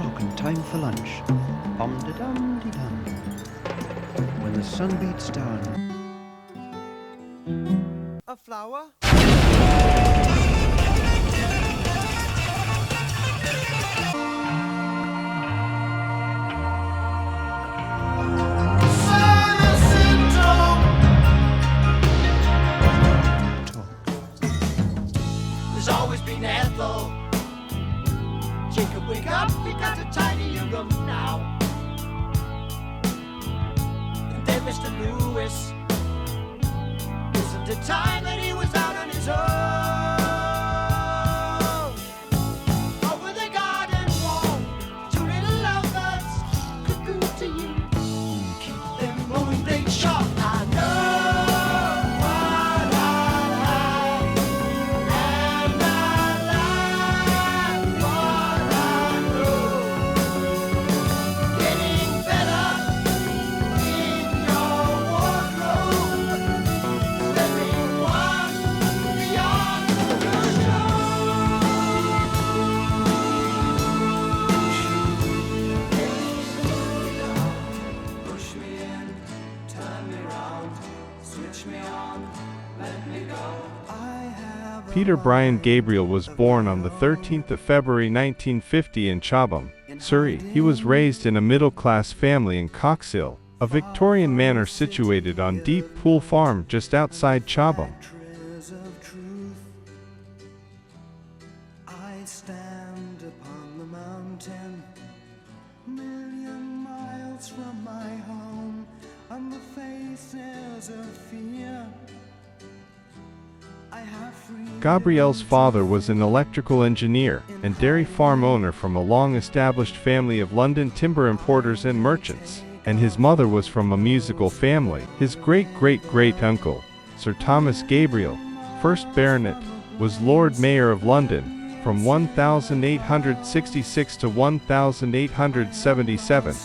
o'clock and time for lunch. Bum-de-dum-de-dum. When the sun beats down. A flower? There's always been Ethel. Jacob, wake up, we got to tidy your room now. And then Mr. Lewis, isn't it time that he was out on his own? Over the garden wall, two little lovebirds cuckoo to you. Keep them moving, they sharp. I know. Peter Brian Gabriel was born on the 13th of February 1950 in Chobham, Surrey. He was raised in a middle-class family in Coxhill, a Victorian manor situated on Deep Pool Farm just outside Chobham. I stand upon the mountain, million miles from my home, on the faces of fear. Gabriel's father was an electrical engineer and dairy farm owner from a long-established family of London timber importers and merchants, and his mother was from a musical family. His great-great-great-uncle, Sir Thomas Gabriel, 1st Baronet, was Lord Mayor of London from 1866 to 1877.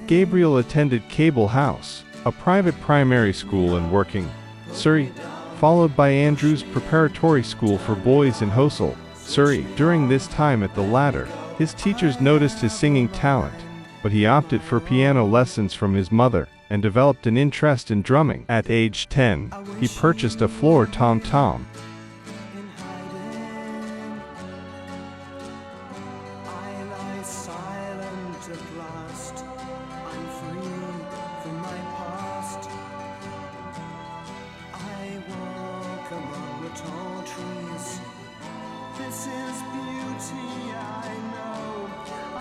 Gabriel attended Cable House, a private primary school in Working, Surrey, followed by Andrews Preparatory School for Boys in Hossell, Surrey. During this time at the latter, his teachers noticed his singing talent, but he opted for piano lessons from his mother and developed an interest in drumming. At age 10, he purchased a floor tom-tom.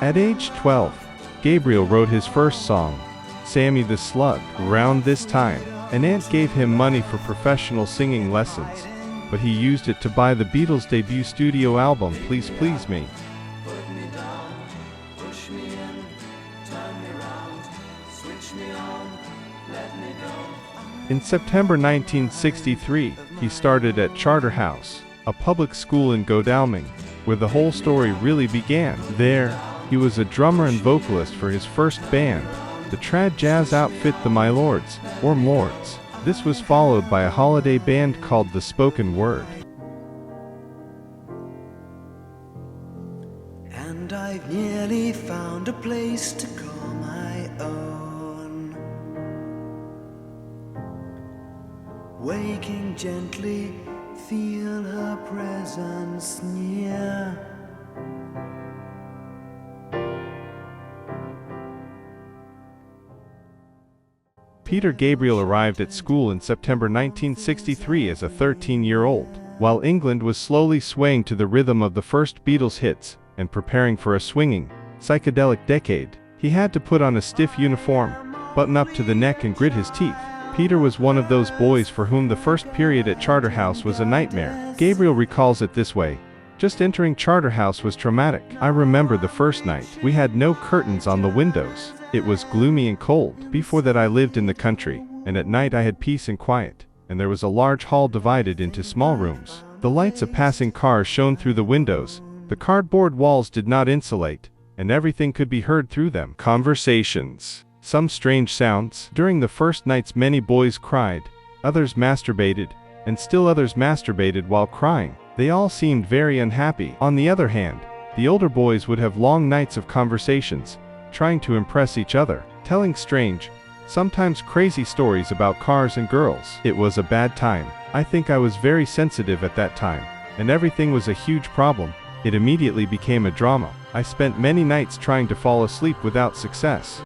At age 12, Gabriel wrote his first song, Sammy the Slug. Around this time, an aunt gave him money for professional singing lessons, but he used it to buy the Beatles' debut studio album, Please Please Me. In September 1963, he started at Charterhouse, a public school in Godalming, where the whole story really began. There, he was a drummer and vocalist for his first band, the trad jazz outfit the My Lords, or Lords. This was followed by a holiday band called The Spoken Word. And I've nearly found a place to call my own, waking gently, feel her presence near. Peter Gabriel arrived at school in September 1963 as a 13-year-old, while England was slowly swaying to the rhythm of the first Beatles hits and preparing for a swinging, psychedelic decade. He had to put on a stiff uniform, button up to the neck and grit his teeth. Peter was one of those boys for whom the first period at Charterhouse was a nightmare. Gabriel recalls it this way: just entering Charterhouse was traumatic. I remember the first night. We had no curtains on the windows. It was gloomy and cold. Before that I lived in the country, and at night I had peace and quiet, and there was a large hall divided into small rooms. The lights of passing cars shone through the windows, the cardboard walls did not insulate, and everything could be heard through them. Conversations. Some strange sounds. During the first nights many boys cried, others masturbated, and still others masturbated while crying. They all seemed very unhappy. On the other hand, the older boys would have long nights of conversations, trying to impress each other, telling strange, sometimes crazy stories about cars and girls. It was a bad time. I think I was very sensitive at that time, and everything was a huge problem. It immediately became a drama. I spent many nights trying to fall asleep without success.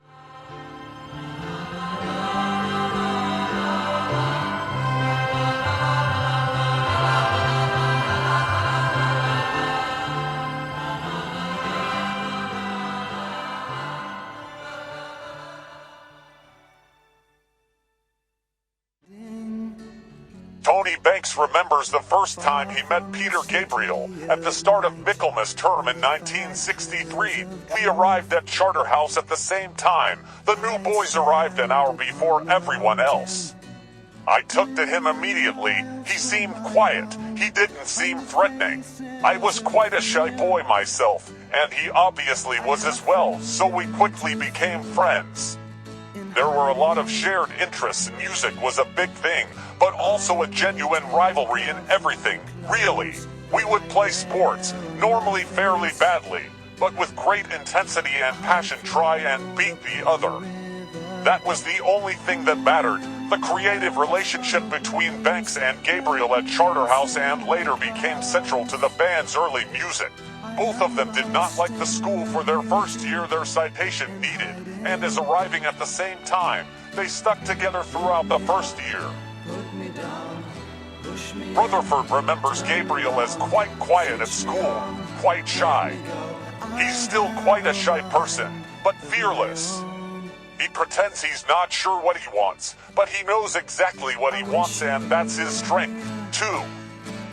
Tony Banks remembers the first time he met Peter Gabriel at the start of Michaelmas term in 1963. We arrived at Charterhouse at the same time. The new boys arrived an hour before everyone else. I took to him immediately. He seemed quiet. He didn't seem threatening. I was quite a shy boy myself, and he obviously was as well, so we quickly became friends. There were a lot of shared interests. Music was a big thing, but also a genuine rivalry in everything, really. We would play sports, normally fairly badly, but with great intensity and passion try and beat the other. That was the only thing that mattered. The creative relationship between Banks and Gabriel at Charterhouse and later became central to the band's early music. Both of them did not like the school for their first year their citation needed, and as arriving at the same time, they stuck together throughout the first year. Rutherford remembers Gabriel as quite quiet at school, quite shy. He's still quite a shy person, but fearless. He pretends he's not sure what he wants, but he knows exactly what he wants, and that's his strength, too.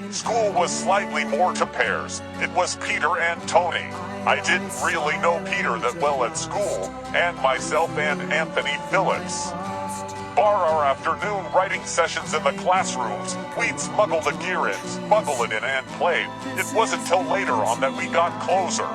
School was slightly more to pairs. It was Peter and Tony. I didn't really know Peter that well at school, and myself and Anthony Phillips. Bar our afternoon writing sessions in the classrooms, we'd smuggle the gear in, smuggle it in, and play. It wasn't till later on that we got closer.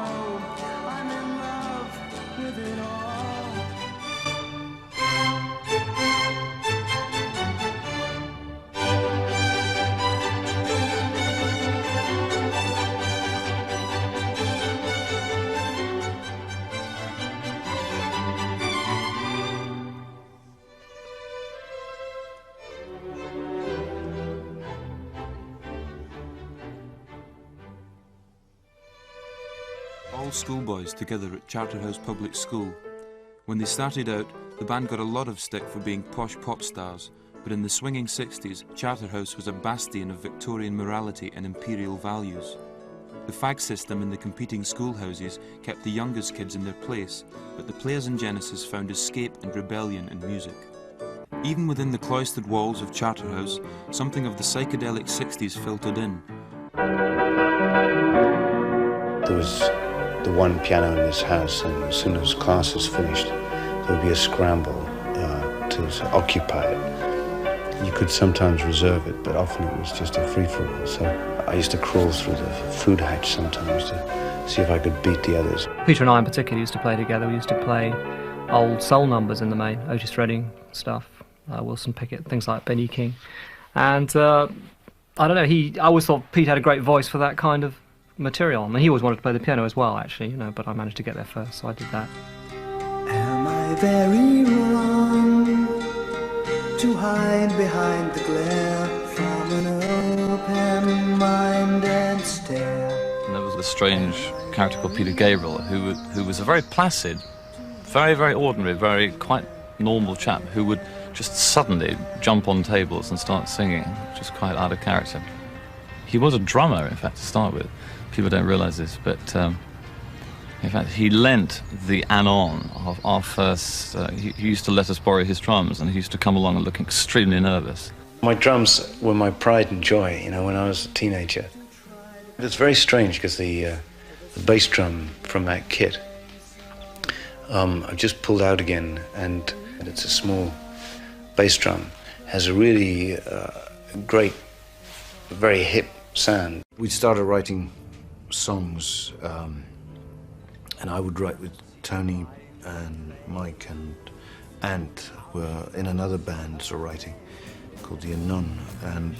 All schoolboys together at Charterhouse Public School. When they started out, the band got a lot of stick for being posh pop stars, but in the swinging 60s, Charterhouse was a bastion of Victorian morality and imperial values. The fag system in the competing schoolhouses kept the youngest kids in their place, but the players in Genesis found escape and rebellion in music. Even within the cloistered walls of Charterhouse, something of the psychedelic 60s filtered in. There was the one piano in this house, and as soon as class was finished, there would be a scramble to occupy it. You could sometimes reserve it, but often it was just a free-for-all. So I used to crawl through the food hatch sometimes to see if I could beat the others. Peter and I in particular used to play together. We used to play old soul numbers in the main, Otis Redding stuff, Wilson Pickett, things like Benny King. And I don't know, I always thought Pete had a great voice for that kind of material. I mean, he always wanted to play the piano as well, actually, you know, but I managed to get there first, so I did that. Am I very wrong to hide behind the glare from an open-minded stare? And there was a strange character called Peter Gabriel, who was a very placid, very, very ordinary, very quite normal chap who would just suddenly jump on tables and start singing, which is quite out of character. He was a drummer, in fact, to start with. People don't realise this, but in fact, he lent the anon of our first... he used to let us borrow his drums, and he used to come along and look extremely nervous. My drums were my pride and joy, you know, when I was a teenager. It's very strange because the bass drum from that kit, I've just pulled out again, and it's a small bass drum. Has a really great, very hip sound. We started writing songs, and I would write with Tony and Mike and Ant were in another band, so writing, called The Anon, and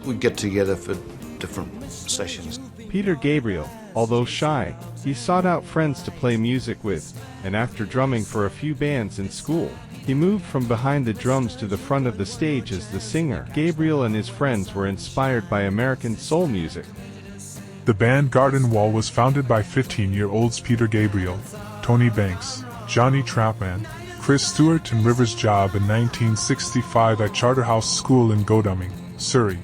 we'd get together for different sessions. Peter Gabriel, although shy, he sought out friends to play music with, and after drumming for a few bands in school, he moved from behind the drums to the front of the stage as the singer. Gabriel and his friends were inspired by American soul music. The band Garden Wall was founded by 15-year-olds Peter Gabriel, Tony Banks, Johnny Trapman, Chris Stewart and Rivers Job in 1965 at Charterhouse School in Godalming, Surrey.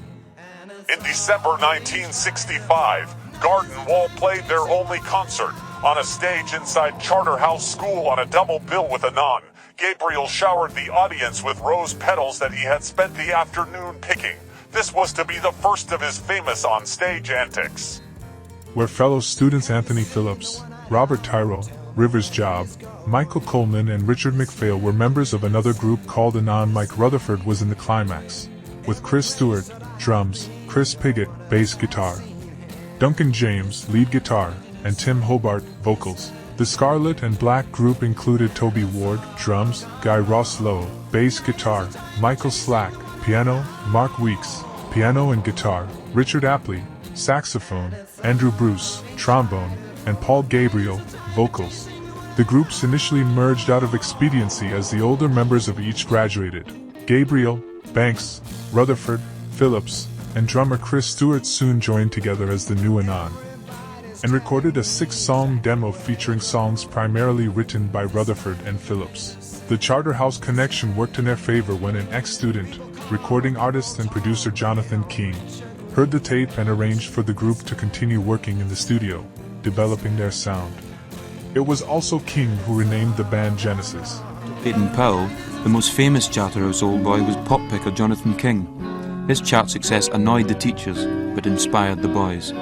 In December 1965, Garden Wall played their only concert on a stage inside Charterhouse School on a double bill with Anon. Gabriel showered the audience with rose petals that he had spent the afternoon picking. This was to be the first of his famous on-stage antics. Where fellow students Anthony Phillips, Robert Tyrrell, Rivers Job, Michael Coleman and Richard McPhail were members of another group called Anon. Mike Rutherford was in the climax, with Chris Stewart, drums, Chris Piggott, bass guitar, Duncan James, lead guitar, and Tim Hobart, vocals. The Scarlet and Black group included Toby Ward, drums, Guy Ross Lowe, bass guitar, Michael Slack, piano, Mark Weeks, piano and guitar, Richard Apley, saxophone, Andrew Bruce, trombone, and Paul Gabriel, vocals. The groups initially merged out of expediency as the older members of each graduated. Gabriel, Banks, Rutherford, Phillips, and drummer Chris Stewart soon joined together as the new Anon, and recorded a 6-song demo featuring songs primarily written by Rutherford and Phillips. The Charterhouse connection worked in their favor when an ex-student, recording artist and producer Jonathan King, heard the tape and arranged for the group to continue working in the studio, developing their sound. It was also King who renamed the band Genesis. To Baden Powell, the most famous Charterhouse old boy was pop picker Jonathan King. His chart success annoyed the teachers, but inspired the boys.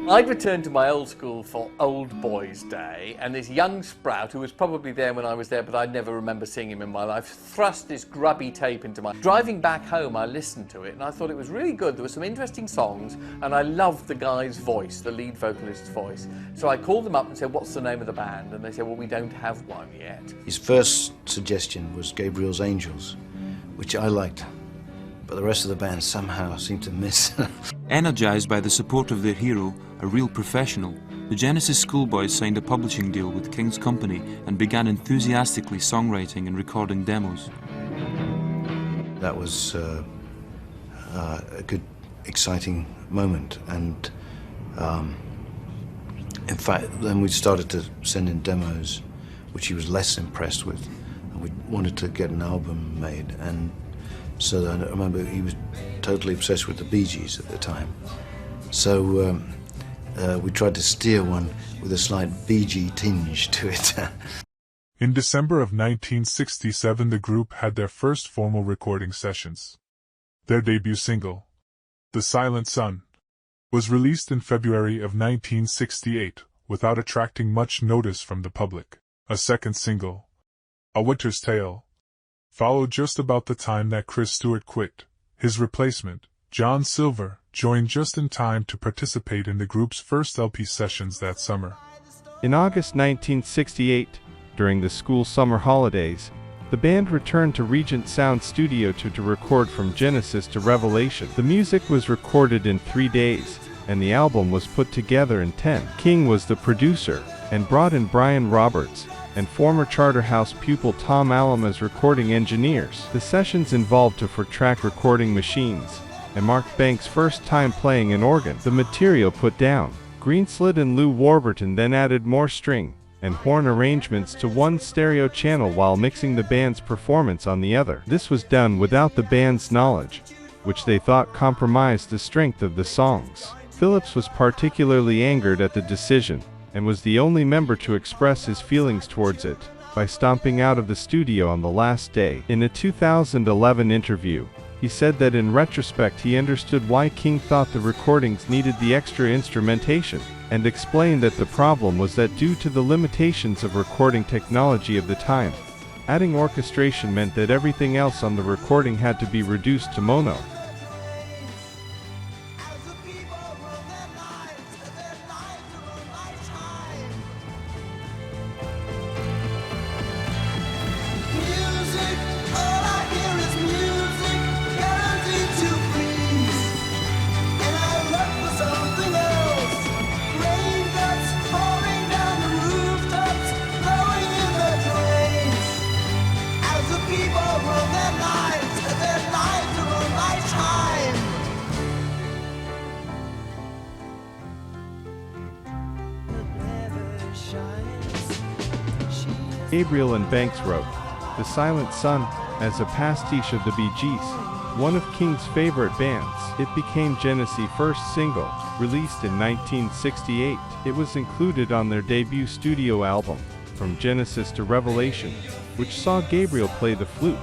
I'd returned to my old school for Old Boys' Day, and this young sprout, who was probably there when I was there, but I'd never remember seeing him in my life, thrust this grubby tape into my... Driving back home, I listened to it, and I thought it was really good. There were some interesting songs, and I loved the guy's voice, the lead vocalist's voice. So I called them up and said, what's the name of the band? And they said, well, we don't have one yet. His first suggestion was Gabriel's Angels, which I liked, but the rest of the band somehow seemed to miss. Energized by the support of their hero, a real professional, the Genesis schoolboys signed a publishing deal with King's Company and began enthusiastically songwriting and recording demos. That was a good, exciting moment, and in fact, then we started to send in demos, which he was less impressed with, and we wanted to get an album made, and so I remember he was totally obsessed with the Bee Gees at the time. So we tried to steer one with a slight Bee Gee tinge to it. In December of 1967, the group had their first formal recording sessions. Their debut single, The Silent Sun, was released in February of 1968 without attracting much notice from the public. A second single, A Winter's Tale, followed just about the time that Chris Stewart quit. His replacement, John Silver, joined just in time to participate in the group's first LP sessions that summer. In August 1968, during the school summer holidays, the band returned to Regent Sound Studio to record From Genesis to Revelation. The music was recorded in 3 days, and the album was put together in 10. King was the producer, and brought in Brian Roberts and former Charterhouse pupil Tom Allam as recording engineers. The sessions involved 2 4-track recording machines, and marked Banks' first time playing an organ. The material put down, Greenslade and Lou Warburton then added more string and horn arrangements to one stereo channel while mixing the band's performance on the other. This was done without the band's knowledge, which they thought compromised the strength of the songs. Phillips was particularly angered at the decision, and was the only member to express his feelings towards it, by stomping out of the studio on the last day. In a 2011 interview, he said that in retrospect he understood why King thought the recordings needed the extra instrumentation, and explained that the problem was that due to the limitations of recording technology of the time, adding orchestration meant that everything else on the recording had to be reduced to mono. Gabriel and Banks wrote The Silent Sun as a pastiche of the Bee Gees, one of King's favorite bands. It became Genesis' first single, released in 1968. It was included on their debut studio album, From Genesis to Revelation, which saw Gabriel play the flute.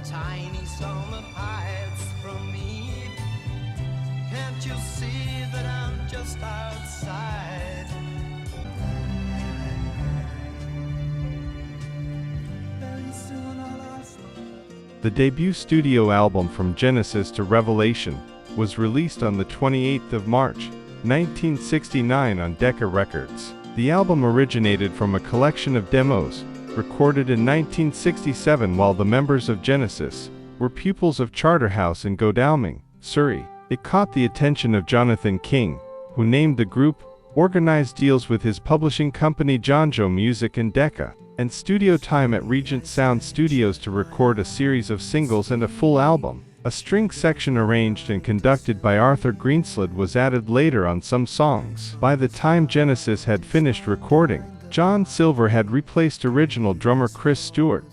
Tiny summer hides from me. Can't you see that I'm just outside? Very soon I'll ask. The debut studio album From Genesis to Revelation was released on the 28th of March, 1969 on Decca Records. The album originated from a collection of demos recorded in 1967 while the members of Genesis were pupils of Charterhouse in Godalming, Surrey. It caught the attention of Jonathan King, who named the group, organized deals with his publishing company Jonjo Music and Decca, and studio time at Regent Sound Studios to record a series of singles and a full album. A string section arranged and conducted by Arthur Greenslade was added later on some songs. By the time Genesis had finished recording, John Silver had replaced original drummer Chris Stewart.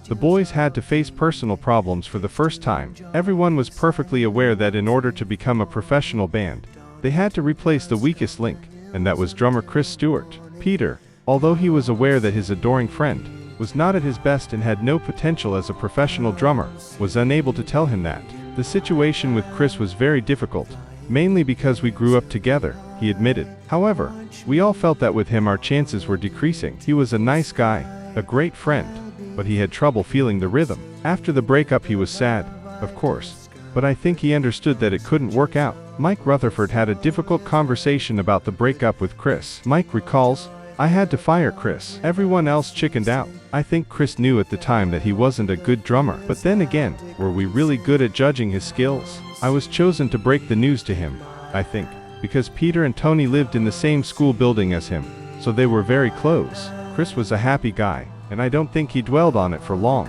The boys had to face personal problems for the first time. Everyone was perfectly aware that in order to become a professional band, they had to replace the weakest link, and that was drummer Chris Stewart. Peter, although he was aware that his adoring friend was not at his best and had no potential as a professional drummer, was unable to tell him that. The situation with Chris was very difficult, mainly because we grew up together, he admitted. However, we all felt that with him our chances were decreasing. He was a nice guy, a great friend, but he had trouble feeling the rhythm. After the breakup he was sad, of course, but I think he understood that it couldn't work out. Mike Rutherford had a difficult conversation about the breakup with Chris. Mike recalls, I had to fire Chris. Everyone else chickened out. I think Chris knew at the time that he wasn't a good drummer. But then again, were we really good at judging his skills? I was chosen to break the news to him, I think, because Peter and Tony lived in the same school building as him, so they were very close. Chris was a happy guy, and I don't think he dwelled on it for long.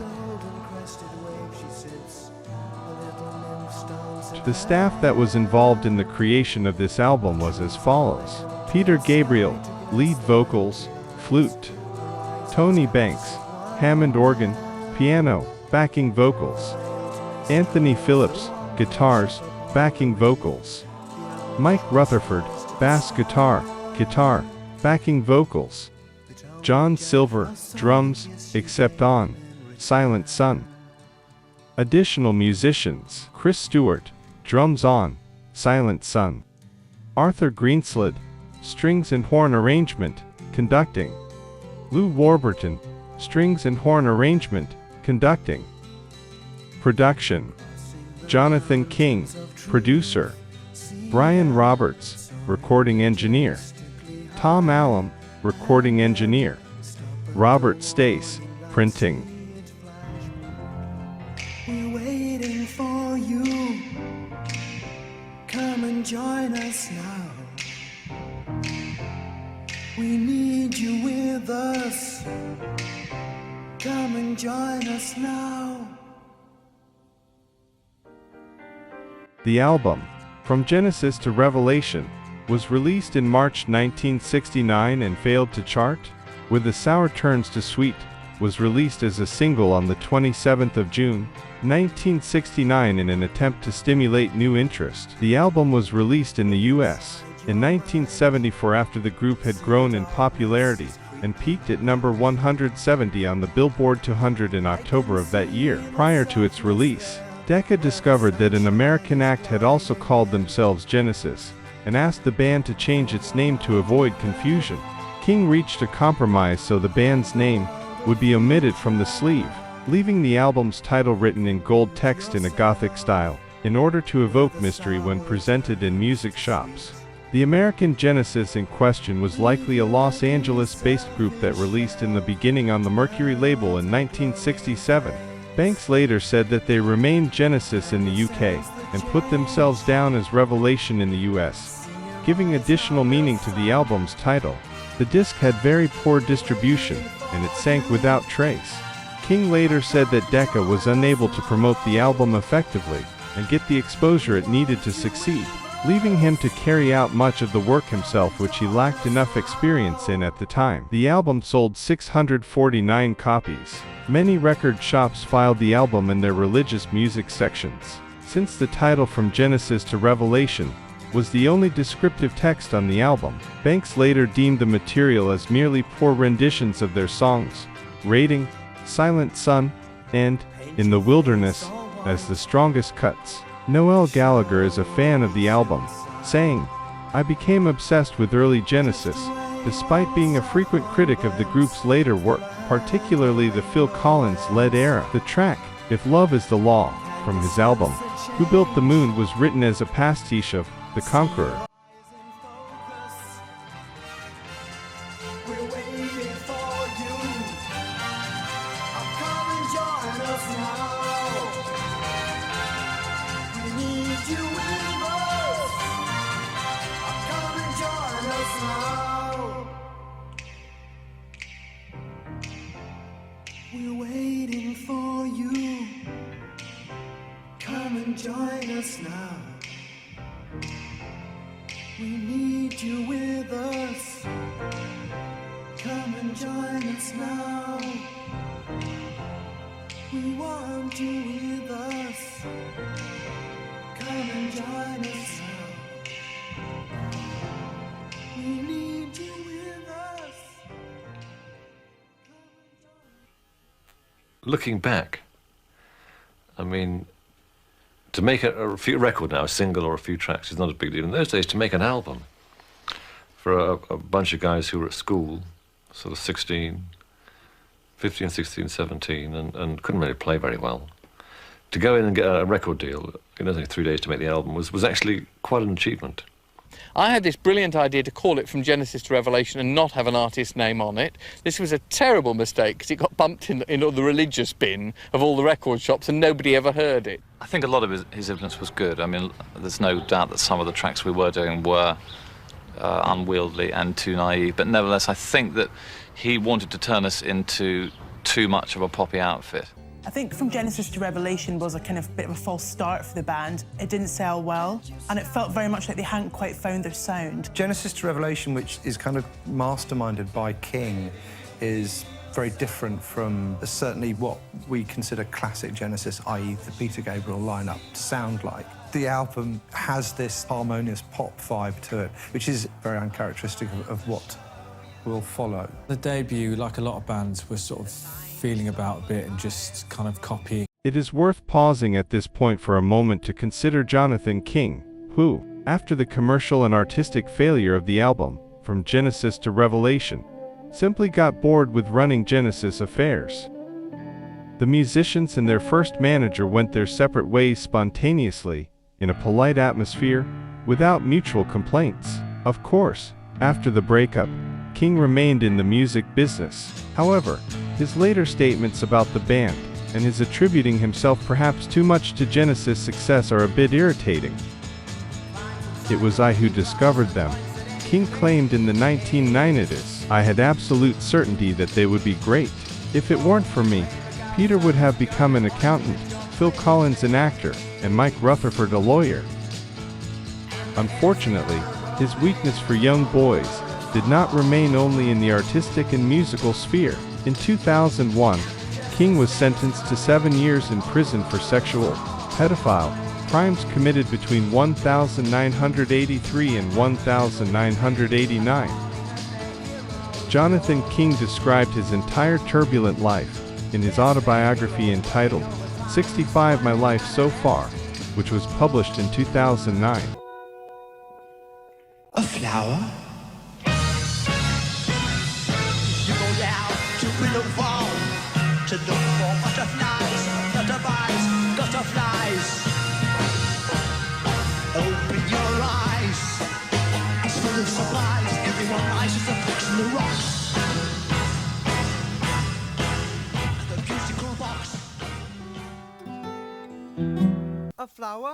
The staff that was involved in the creation of this album was as follows: Peter Gabriel, lead vocals, flute; Tony Banks, Hammond organ, piano, backing vocals; Anthony Phillips, guitars, backing vocals; Mike Rutherford, bass guitar, backing vocals; John Silver, drums, except on Silent Sun. Additional musicians: Chris Stewart, drums on Silent Sun; Arthur Greenslade, strings and horn arrangement, conducting; Lou Warburton, strings and horn arrangement, conducting. Production: Jonathan King, producer; Brian Roberts, recording engineer; Tom Allam, recording engineer; Robert Stace, printing. We're waiting for you. Come and join us now. We need you with us. Come and join us now. The album, From Genesis to Revelation, was released in March 1969 and failed to chart. With the Sour Turns to Sweet, was released as a single on the 27th of June, 1969 in an attempt to stimulate new interest. The album was released in the US in 1974 after the group had grown in popularity and peaked at number 170 on the Billboard 200 in October of that year. Prior to its release, Decca discovered that an American act had also called themselves Genesis and asked the band to change its name to avoid confusion. King reached a compromise so the band's name would be omitted from the sleeve, leaving the album's title written in gold text in a Gothic style, in order to evoke mystery when presented in music shops. The American Genesis in question was likely a Los Angeles-based group that released in the beginning on the Mercury label in 1967. Banks later said that they remained Genesis in the UK, and put themselves down as Revelation in the US. giving additional meaning to the album's title. The disc had very poor distribution, and it sank without trace. King later said that Decca was unable to promote the album effectively and get the exposure it needed to succeed, leaving him to carry out much of the work himself, which he lacked enough experience in at the time. The album sold 649 copies. Many record shops filed the album in their religious music sections. Since the title From Genesis to Revelation was the only descriptive text on the album, Banks later deemed the material as merely poor renditions of their songs, rating Silent Sun and In the Wilderness as the strongest cuts. Noel Gallagher is a fan of the album, saying, "I became obsessed with early Genesis, despite being a frequent critic of the group's later work, particularly the Phil Collins-led era." The track, If Love Is the Law, from his album, Who Built the Moon, was written as a pastiche of The Conqueror. We're waiting for you. Come and join us now. We need you with us. Come and join us now. We want you with us. Come and join us now. We need you with us. Looking back, I mean, to make a few record now, a single or a few tracks, is not a big deal. In those days, to make an album for a bunch of guys who were at school, sort of 15, 16, 17, and couldn't really play very well, to go in and get a record deal, it was only 3 days to make the album, was actually quite an achievement. I had this brilliant idea to call it From Genesis to Revelation and not have an artist name on it. This was a terrible mistake because it got bumped in the religious bin of all the record shops and nobody ever heard it. I think a lot of his influence was good. I mean, there's no doubt that some of the tracks we were doing were unwieldy and too naive, but nevertheless I think that he wanted to turn us into too much of a poppy outfit. I think From Genesis to Revelation was a kind of bit of a false start for the band. It didn't sell well, and it felt very much like they hadn't quite found their sound. Genesis to Revelation, which is kind of masterminded by King, is very different from certainly what we consider classic Genesis, i.e. the Peter Gabriel lineup, to sound like. The album has this harmonious pop vibe to it, which is very uncharacteristic of what will follow. The debut, like a lot of bands, was sort of feeling about a bit and just kind of copying. It is worth pausing at this point for a moment to consider Jonathan King, who, after the commercial and artistic failure of the album, From Genesis to Revelation, simply got bored with running Genesis affairs. The musicians and their first manager went their separate ways spontaneously, in a polite atmosphere, without mutual complaints. Of course, after the breakup, King remained in the music business. However, his later statements about the band, and his attributing himself perhaps too much to Genesis' success, are a bit irritating. "It was I who discovered them," King claimed in the 1990s. "I had absolute certainty that they would be great. If it weren't for me, Peter would have become an accountant, Phil Collins an actor, and Mike Rutherford a lawyer." Unfortunately, his weakness for young boys did not remain only in the artistic and musical sphere. In 2001, King was sentenced to 7 years in prison for sexual, pedophile, crimes committed between 1983 and 1989. Jonathan King described his entire turbulent life in his autobiography entitled 65 My Life So Far, which was published in 2009. A flower? You go down to Willow Farm to look for butterflies, butterflies, butterflies. Open your eyes, it's full of surprise. Everyone rises and fix the rocks. The musical box. A flower?